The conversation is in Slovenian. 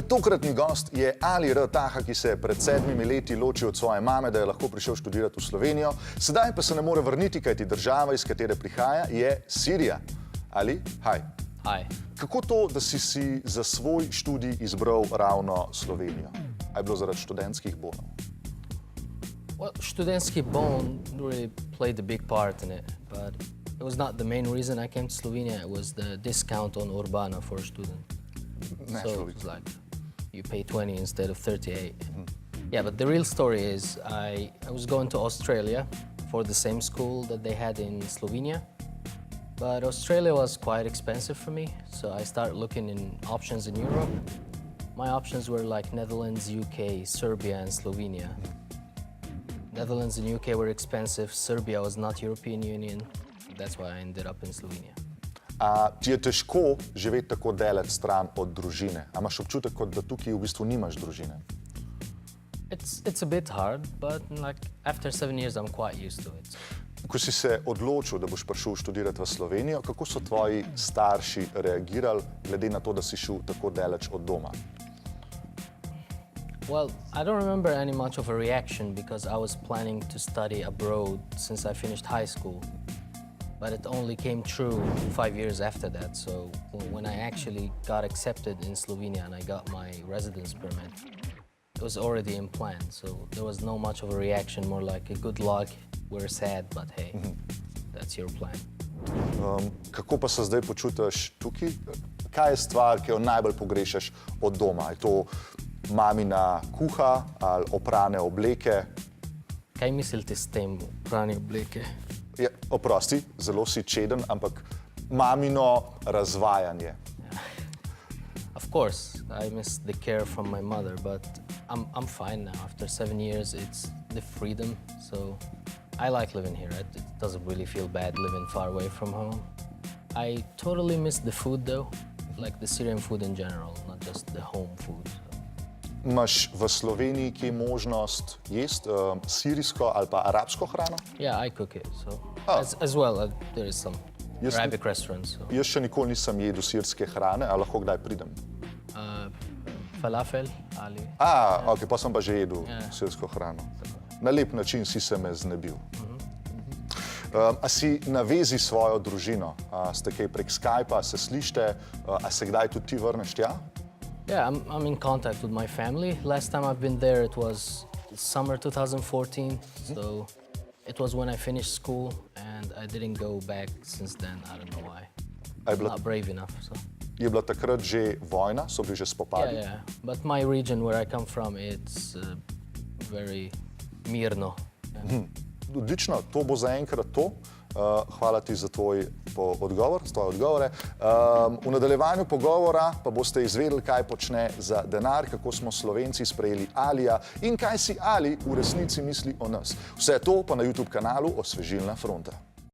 Tokratni gost je Taha, ki se je pred 7 leti ločil od svoje mame, da je lahko prišel študirati v Slovenijo. Sedaj pa se ne more vrniti, kajti država, iz katere prihaja, je Sirija. Ali? Hi. Hi. Kako to, da si za svoj študij izbral ravno Slovenijo? A je bilo zaradi študentskih bonov? Well, študentski bon really played a big part in it, but it was not the main reason I came to Slovenia. It was the discount on Urbana for a student. So it was like, you pay 20 instead of 38. Yeah, but the real story is I was going to Australia for the same school that they had in Slovenia. But Australia was quite expensive for me, so I started looking in options in Europe. My options were like Netherlands, UK, Serbia and Slovenia. Netherlands and UK were expensive, Serbia was not European Union, that's why I ended up in Slovenia. Ti je težko živeti tako daleč stran od družine? A imaš občutek, kot da tukaj v bistvu nimaš družine? It's a bit hard, but like after 7 years I'm quite used to it. Ko si se odločil, da boš prišel študirati v Slovenijo, kako so tvoji starši reagirali, glede na to, da si šel tako daleč od doma? Well, I don't remember any much of a reaction because I was planning to study abroad since I finished high school. But it only came true 5 years after that. So when I actually got accepted in Slovenia and I got my residence permit, it was already in plan. So there was no much of a reaction, more like a good luck, we're sad, but hey, that's your plan. Kako pa se zdaj počutiš tukaj? Kaj je stvar, ki jo najbolj pogrešaš od doma? Je to mamina kuha ali oprane obleke? Kaj mislite s tem, oprane obleke? Ja, oprosti, zelo si čeden, ampak mamino razvajanje. Of course, I miss the care from my mother, but I'm fine now. After 7 years, it's the freedom, so I like living here. It doesn't really feel bad living far away from home. I totally miss the food though, like the Syrian food in general, not just the home food. Imaš v Sloveniji kje možnost jesti sirijsko ali pa arabsko hrano? Yeah, I cook it, so as well, there is some Arabic restaurants. So. Jaz še nikoli nisem jedel sirske hrane, a lahko kdaj pridem? Falafel ali... Ok, pa sem pa že jedel sirsko hrano. Na lep način si se me znebil. A si na vezi s svojo družino? Ste kaj prek Skypa, se slišite? A se kdaj tudi ti vrneš tja? Yeah, I'm in contact with my family. Last time I've been there, it was summer 2014. So it was when I finished school and I didn't go back since then. I don't know why. I'm not brave enough. So. Je bila takrat že vojna? So bili že spopadi? Yeah. But my region where I come from, it's very mirno. Yeah. Odlično, to bo zaenkrat to. Hvala ti za tvoj odgovor, za tvoje odgovore. V nadaljevanju pogovora pa boste izvedeli, kaj počne za denar, kako smo Slovenci sprejeli Alija in kaj si Ali v resnici misli o nas. Vse to pa na YouTube kanalu Osvežilna Fronta.